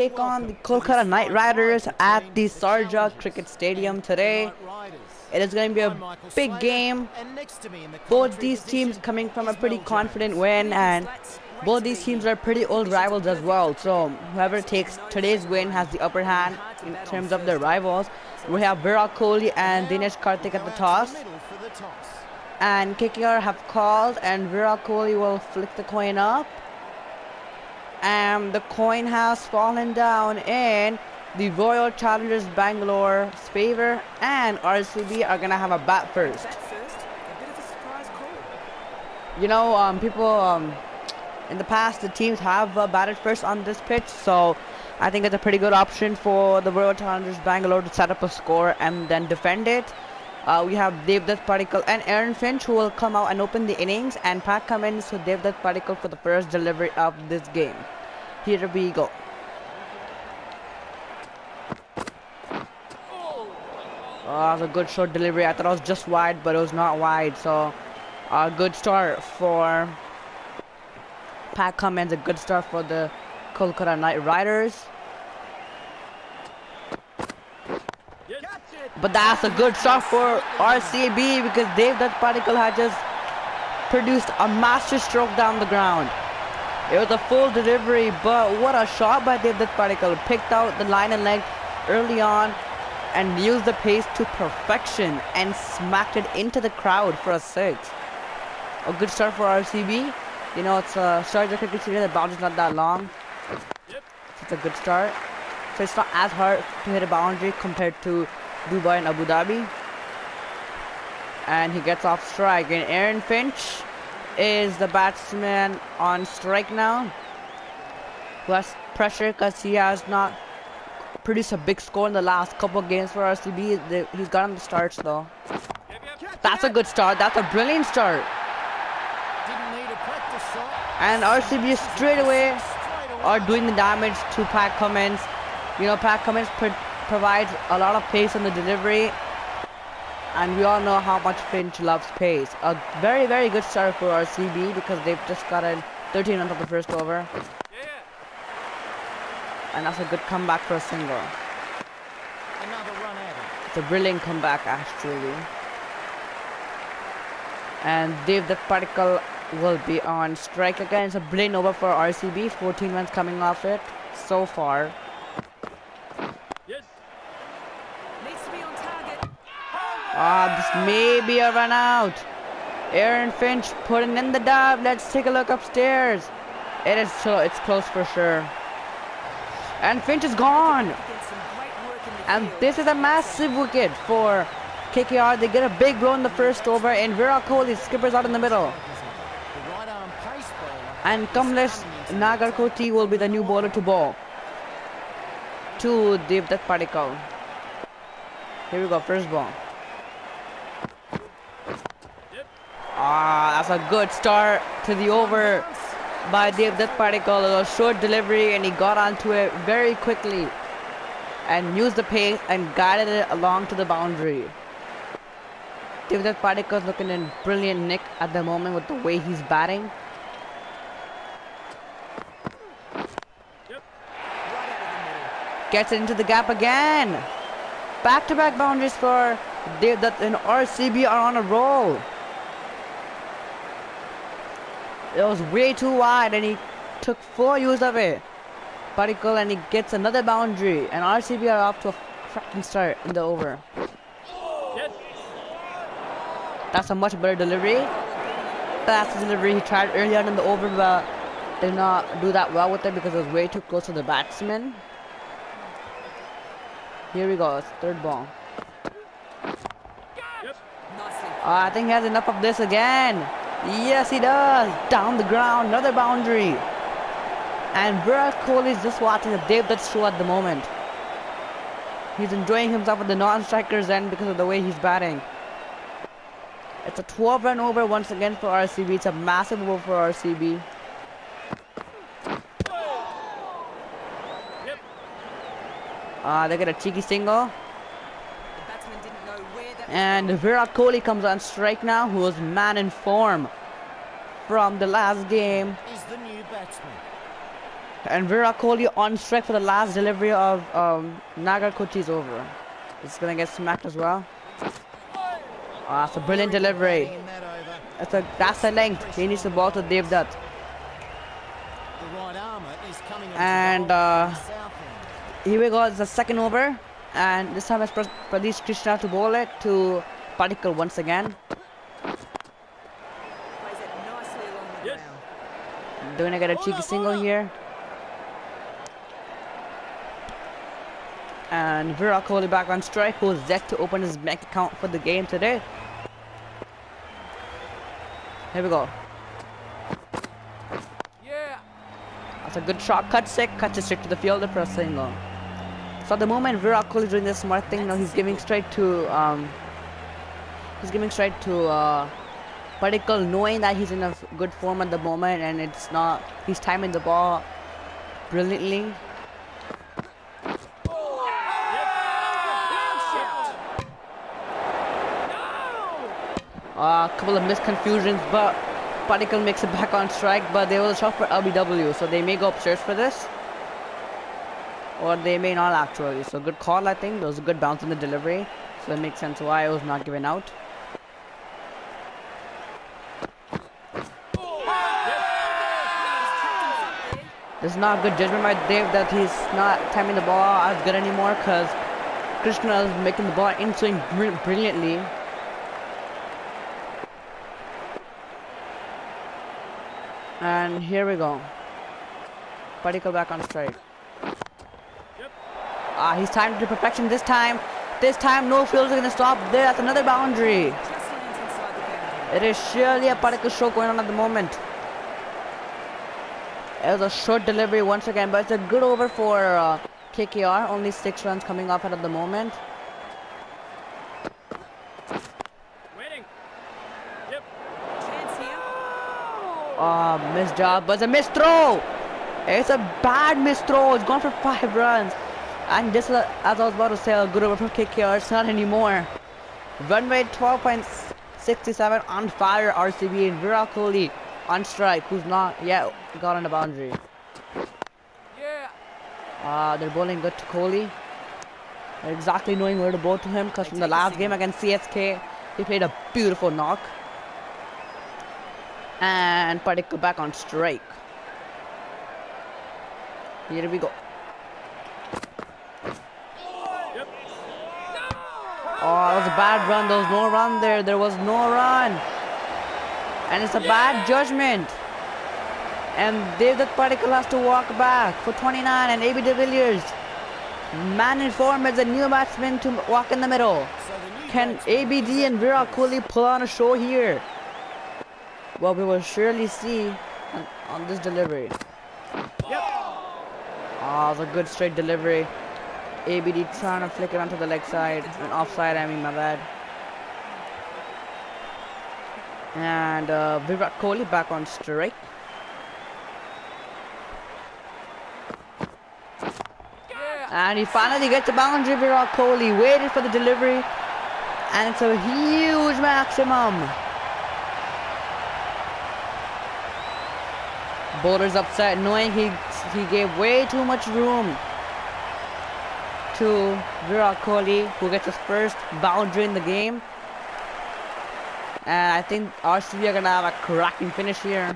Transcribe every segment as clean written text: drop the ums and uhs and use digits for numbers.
Take on the Kolkata Knight Riders at the Sharjah Cricket Stadium today. It is going to be a big game. Both these teams coming from a pretty confident win, and both these teams are pretty old rivals as well. So whoever takes today's win has the upper hand in terms of their rivals. We have Virat Kohli and Dinesh Karthik at the toss. And KKR have called, and Virat Kohli will flick the coin up. And the coin has fallen down in the Royal Challengers Bangalore's favor, and RCB are gonna have a bat first. You know, people in the past, the teams have batted first on this pitch, so I think it's a pretty good option for the Royal Challengers Bangalore to set up a score and then defend it. We have Devdutt Padikkal and Aaron Finch who will come out and open the innings, and Pat Cummins to Devdutt Padikkal for the first delivery of this game. Here we go. Oh, it was a good short delivery. I thought it was just wide, but it was not wide. So, a good start for Pat Cummins. A good start for the Kolkata Knight Riders. But that's a good start for RCB because Devdutt Padikkal had just produced a master stroke down the ground. It was a full delivery, but what a shot by Devdutt Padikkal. Picked out the line and length early on and used the pace to perfection and smacked it into the crowd for a six. A good start for RCB. You know, it's a Sharjah Cricket Stadium. The boundary's not that long. It's a good start. So it's not as hard to hit a boundary compared to Dubai and Abu Dhabi. And he gets off strike. And Aaron Finch is the batsman on strike now, who has pressure because he has not produced a big score in the last couple of games for RCB. He's gotten the starts though. That's a good start. That's a brilliant start. And RCB straight away are doing the damage to Pat Cummins. You know, Pat Cummins provides a lot of pace in the delivery, and we all know how much Finch loves pace. A very, very good start for RCB because they've just gotten 13 runs of the first over. And that's a good comeback for a single. It's a brilliant comeback actually. And Devdutt Padikkal will be on strike again. It's a brilliant over for RCB. 14 runs coming off it so far. This may be a run out. Aaron Finch putting in the dub. Let's take a look upstairs. It's close for sure. And Finch is gone. And this is a massive wicket for KKR. They get a big blow in the first over, and Virat Kohli skippers out in the middle. And Kamlesh Nagarkoti will be the new bowler to bowl to Devdutt Padikkal. Here we go, first ball. That's a good start to the over by Devdutt Padikkal. A short delivery, and he got onto it very quickly and used the pace and guided it along to the boundary. Devdutt Padikkal is looking in brilliant nick at the moment with the way he's batting. Gets it into the gap again. Back-to-back boundaries for Devdutt, and RCB are on a roll. It was way too wide, and he took full use of it. Padikkal, and he gets another boundary, and RCB are off to a cracking start in the over. That's a much better delivery. That's the delivery he tried earlier in the over, but did not do that well with it because it was way too close to the batsman. Here we go, third ball. I think he has enough of this again. Yes, he does. Down the ground, another boundary. And Virat Kohli is just watching the Devdutt show at the moment. He's enjoying himself at the non-striker's end because of the way he's batting. It's a 12-run over once again for RCB. It's a massive over for RCB. They get a cheeky single. And Virat Kohli comes on strike now, who was man in form from the last game. And Virat Kohli on strike for the last delivery of Nagar Kochi's over. It's gonna get smacked as well. It's a brilliant delivery. That's the length. He needs the ball to Devdutt. And here we go. It's the second over. And this time it's Pradesh Krishna to bowl it to Padikkal once again. They're gonna get a cheeky single here. And Virat Kohli back on strike, who's yet to open his bank account for the game today. Here we go. That's a good shot. Cuts it straight to the fielder for a single. So at the moment, Virat Kohli is doing this smart thing. Now he's giving straight to Padikkal, knowing that he's in a good form at the moment, and it's not. He's timing the ball brilliantly. A couple of misconfusions, but Padikkal makes it back on strike. But there was a shot for LBW, so they may go upstairs for this, or they may not actually. So good call, I think. There was a good bounce in the delivery, so it makes sense why it was not given out. This is not good judgment by Dave that he's not timing the ball as good anymore, because Krishna is making the ball in swing brilliantly. And here we go. Padikkal back on strike. He's timed to perfection this time. This time no fields are going to stop there. That's another boundary. It is surely a Padikkal show going on at the moment. It was a short delivery once again, but it's a good over for KKR. Only 6 runs coming off it at the moment. Missed job, but it's a missed throw. It's a bad missed throw. It's gone for 5 runs. And just as I was about to say, a good over for KKR. It's not anymore. Run rate 12.67 on fire. RCB and Virat Kohli on strike, who's not yet got on the boundary. They're bowling good to Kohli. They're exactly knowing where to bowl to him, because from the last game against CSK, he played a beautiful knock. And Padikkal back on strike. Here we go. That was a bad run. There was no run there. There was no run. And it's a bad judgment. And Devdutt Padikkal has to walk back for 29. And ABD Villiers, man in form as a new batsman, to walk in the middle. Can ABD and Virat Kohli pull on a show here? Well, we will surely see on this delivery. It was a good straight delivery. ABD trying to flick it onto the leg side. And offside, I mean, my bad. And Virat Kohli back on strike. And he finally gets the boundary. Virat Kohli waited for the delivery. And it's a huge maximum. Bowler's upset, knowing he gave way too much room to Virat Kohli, who gets his first boundary in the game. And I think RCB are gonna have a cracking finish here.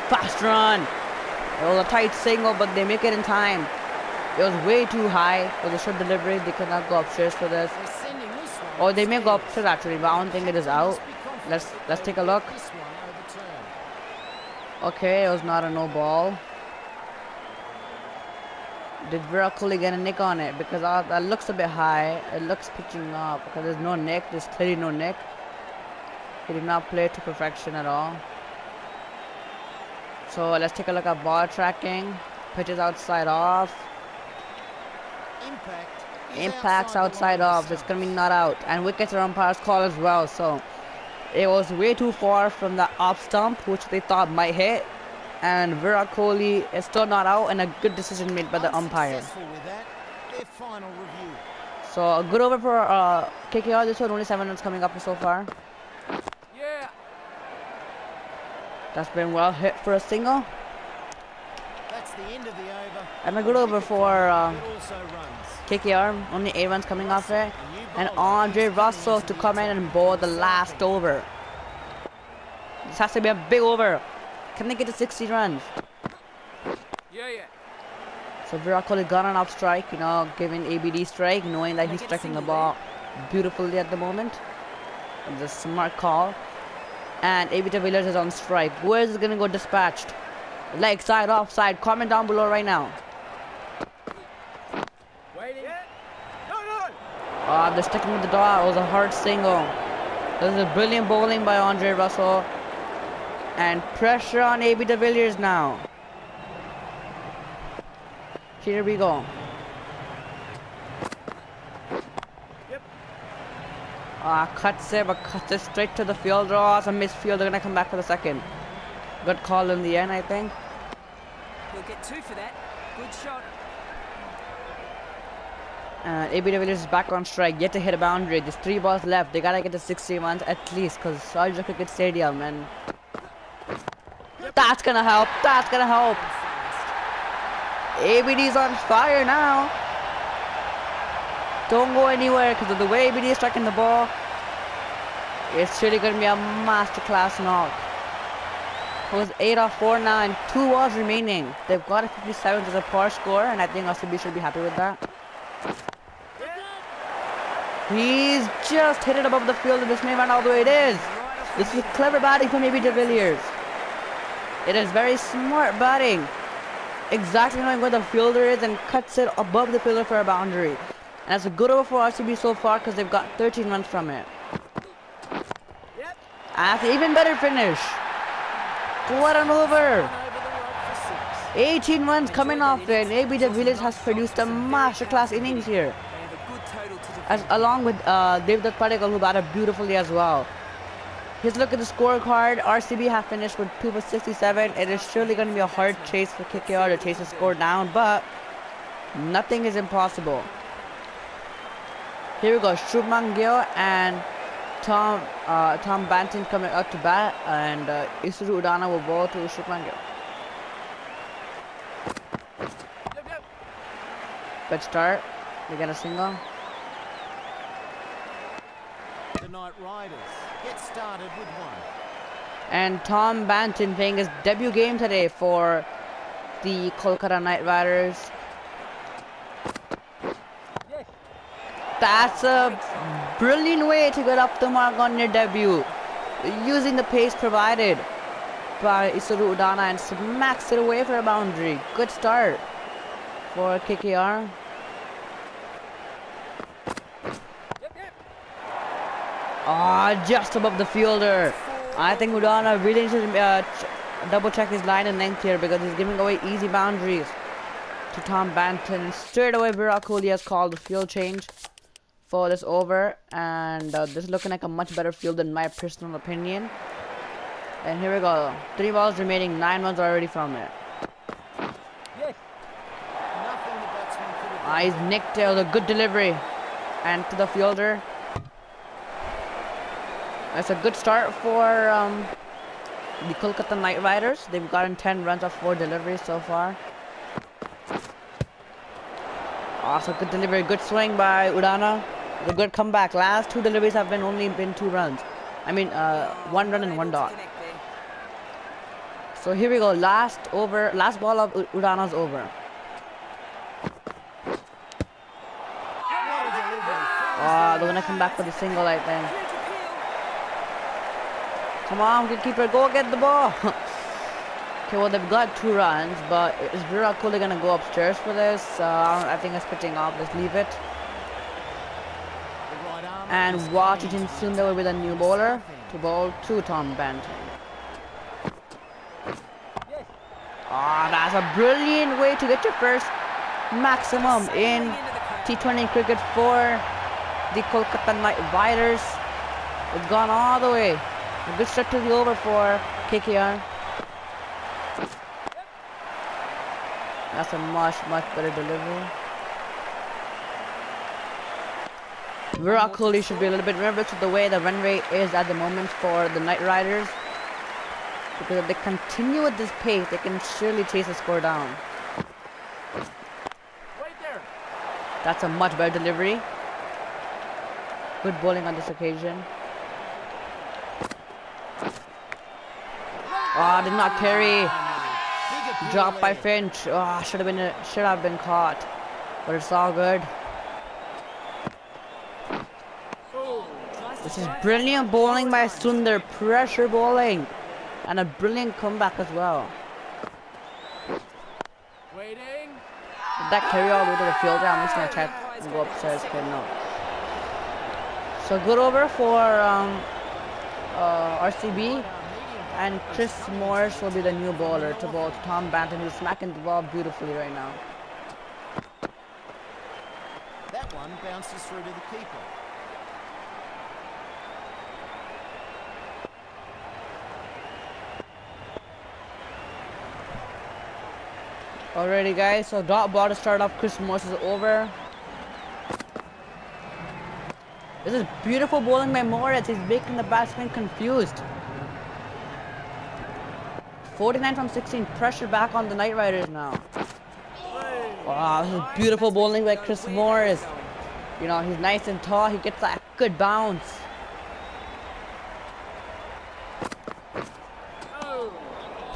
Fast run. It was a tight single, but they make it in time. It was way too high. It was a short delivery. They cannot go upstairs for this. Or they may go upstairs actually, but I don't think it is out. Let's take a look. Okay, it was not a no ball. Did Virat Kohli get a nick on it? Because that looks a bit high. It looks pitching up because there's no nick. There's clearly no nick. He did not play to perfection at all. So let's take a look at ball tracking. Pitches outside off. Impacts outside off. It's coming not out. And wickets are umpire's call as well. So it was way too far from the off stump, which they thought might hit. And Virat Kohli is still not out, and a good decision made by the umpire. So a good over for KKR. This one only 7 runs coming up so far. That's been well hit for a single. That's the end of the over. And a good over for KKR. Only 8 runs coming off it. And Andre Russell to come in and bowl the last over. This has to be a big over. Can they get to 60 runs? Yeah. So Virat Kohli got an off strike, you know, giving ABD strike, knowing that he's striking the ball beautifully at the moment. It's a smart call. And ABD Villiers is on strike. Where is it going to go dispatched? Leg side, offside. Comment down below right now. They're sticking with the dot. It was a hard single. This is a brilliant bowling by Andre Russell. And pressure on ABD Villiers now. Here we go. Cuts it, but cuts it straight to the field. Oh, it's a misfield. They're gonna come back for the second. Good call in the end, I think. He'll get 2 for that. Good shot. ABD Villiers is back on strike. Yet to hit a boundary. There's 3 balls left. They gotta get to 60 runs at least, because Sharjah Cricket Stadium, and that's gonna help. That's gonna help. ABD's on fire now. Don't go anywhere because of the way ABD is striking the ball. It's really going to be a masterclass knock. It was 8 off 4 now and 2 balls remaining. They've got a 57 as a par score, and I think RCB should be happy with that. He's just hit it above the field, and this may run all the way it is. This is clever batting from ABD Villiers. It is very smart batting. Exactly knowing where the fielder is and cuts it above the fielder for a boundary. And that's a good over for RCB so far because they've got 13 runs from it. And that's an even better finish. What an over. 18 runs coming off it, and ABD Villiers has produced a masterclass innings here. Along with David Padikkal, who batted beautifully as well. Here's a look at the scorecard. RCB have finished with 2 for 67. It is surely going to be a hard chase for KKR to chase the score down, but nothing is impossible. Here we go. Shubman Gill and Tom Banton coming out to bat, and Isuru Udana will bowl to Shubman Gill. Good start. They get a single. The Knight Riders get started with 1. And Tom Banton playing his debut game today for the Kolkata Knight Riders. That's a brilliant way to get up the mark on your debut, using the pace provided by Isuru Udana, and smacks it away for a boundary. Good start for KKR. Just above the fielder. I think Udana really needs to double check his line and length here, because he's giving away easy boundaries to Tom Banton. Straight away Virat Kohli has called the field change for this over, and this is looking like a much better field in my personal opinion. And here we go. 3 balls remaining, 9 runs already from it. He's nicked it with a good delivery and to the fielder. That's a good start for the Kolkata Knight Riders. They've gotten 10 runs off 4 deliveries so far. Also good delivery, good swing by Udana. A good comeback. Last 2 deliveries have only been 2 runs. I mean 1 run and 1 dot. So here we go. Last ball of Udana's over. They're gonna come back for the single, I think. Come on, goalkeeper, go get the ball. Okay, well, they've got 2 runs, but is Virat Kohli gonna go upstairs for this? I think it's pitching off. Let's leave it. And Washington Sundar with a new bowler to bowl to Tom Banton. That's a brilliant way to get your first maximum in T20 cricket for the Kolkata Knight Riders. It's gone all the way. A good start to the over for KKR. That's a much better delivery. Virat Kohli should be a little bit nervous with the way the run rate is at the moment for the Knight Riders. Because if they continue at this pace, they can surely chase the score down. Wait there. That's a much better delivery. Good bowling on this occasion. Ah, did not carry. Dropped by Finch. Ah, should have been caught. But it's all good. This is brilliant bowling by Sundar. Pressure bowling. And a brilliant comeback as well. Waiting. Did that carry all the way to the fielder? I'm just gonna check and go upstairs. Okay, no. So good over for RCB. And Chris Morris will be the new bowler to bowl Tom Banton, who's smacking the ball beautifully right now. That one bounces through to the keeper. Alrighty guys, so dot ball to start off Chris Morris is over. This is beautiful bowling by Morris. He's making the batsman confused. 49 from 16, pressure back on the Knight Riders now. Wow, this is beautiful bowling by Chris Morris. You know, he's nice and tall, he gets that good bounce.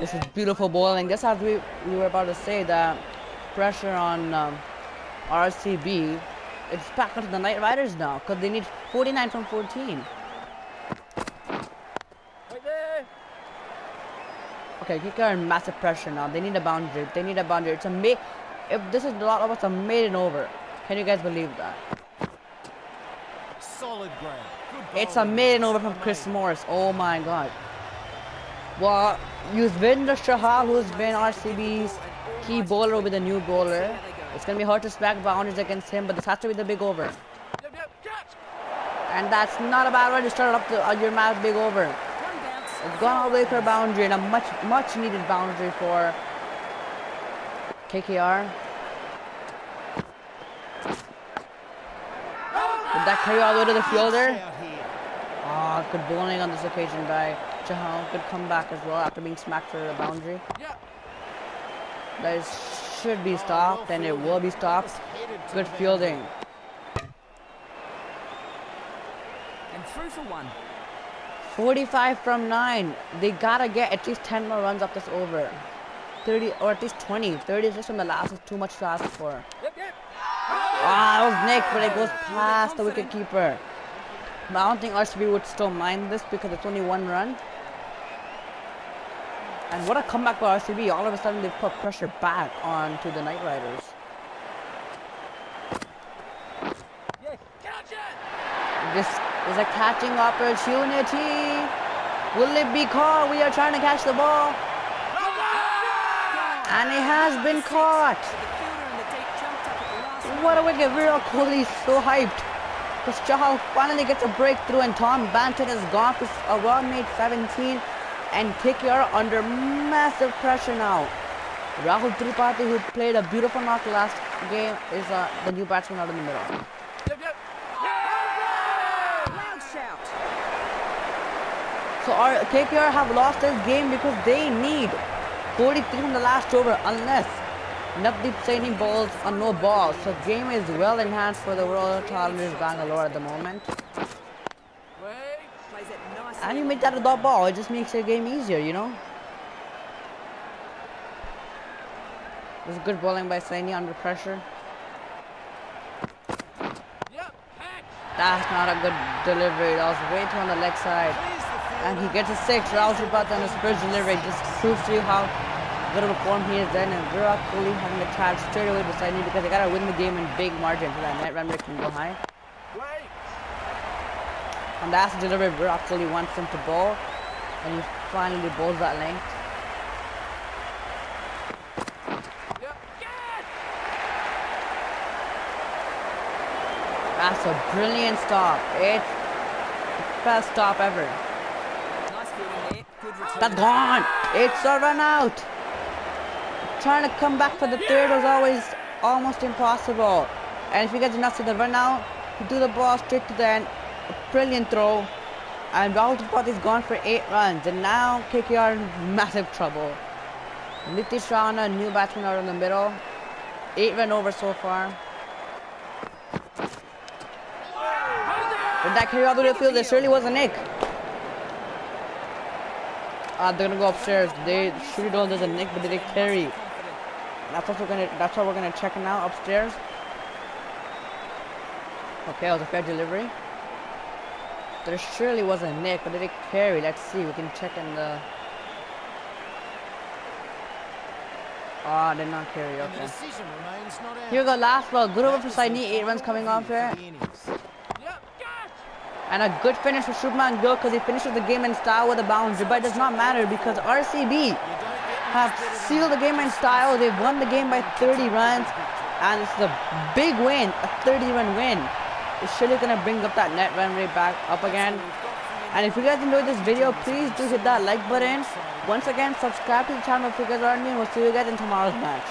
This is beautiful bowling. Just as we were about to say that pressure on RCB, it's back onto the Knight Riders now because they need 49 from 14. Okay, kicker and massive pressure now. They need a boundary. They need a boundary. It's a if this is a lot of us a maiden over. Can you guys believe that? Solid ground. It's a maiden over from Chris Morris. Oh my god. Well, Yuzvinder Shah, who's been RCB's key bowler, will be the new bowler. It's gonna be hard to smack boundaries against him, but this has to be the big over. And that's not a bad way to start off your match big over. It's gone all the way for a boundary and a much needed boundary for KKR. Did that carry all the way to the fielder? Ah, good bowling on this occasion by Chahal. Good comeback as well after being smacked for a boundary. That should be stopped and it will be stopped. Good fielding. And through for one. 45 from 9. They gotta get at least 10 more runs up this over. 30 or at least 20. 30 just from the last is too much to ask for. Ah, that was Nick, but it goes past the wicket keeper. But I don't think RCB would still mind this because it's only one run. And what a comeback by RCB. All of a sudden they put pressure back onto the Knight Riders. This is a catching opportunity. Will it be caught? We are trying to catch the ball. And it has been caught. What a wicket. Virat Kohli is so hyped. Because Chahal finally gets a breakthrough and Tom Banton has gone for a well-made 17. And KKR under massive pressure now. Rahul Tripathi, who played a beautiful knock last game, is the new batsman out in the middle. So KKR have lost this game because they need 43 from the last over unless Navdeep Saini bowls a no ball. So game is well enhanced for the Royal Challengers Bangalore at the moment. And you make that a dot ball, it just makes your game easier, you know. It was good bowling by Saini under pressure. That's not a good delivery. That was way too on the leg side. And he gets a 6. Rahul Tripathi on a spurs delivery. Just proves to you how good of a form he is then. And Virat Kohli having a charge straight away to Saini because they gotta win the game in big margin so that net run rate can go high. And that's the delivery Virat Kohli wants him to bowl. And he finally bowls that length. That's a brilliant stop. It's the best stop ever. That's gone. It's a run out. Trying to come back for the third was always almost impossible. And if you guys did not see the run out, you do the ball straight to the end. A brilliant throw. And Rahul Tripathi is gone for 8 runs. And now KKR in massive trouble. Nitish Rana, new batsman out in the middle. 8 run over so far. Did that carry all the way to the field? There surely was a nick. They're gonna go upstairs. They surely don't. There's a nick, but did it carry? That's what we're gonna check now upstairs. Okay, it was a fair delivery. There surely was a nick, but did it carry? Let's see. We can check in the. Did not carry. Okay. Here we go. Last ball. Good over for Saini. 8 runs coming off here. And a good finish for Shubman Gill because he finishes the game in style with a boundary. But it does not matter because RCB have sealed the game in style. They've won the game by 30 runs. And this is a big win, a 30-run win. It's surely going to bring up that net run rate back up again. And if you guys enjoyed this video, please do hit that like button. Once again, subscribe to the channel if you guys aren't new. And we'll see you guys in tomorrow's match.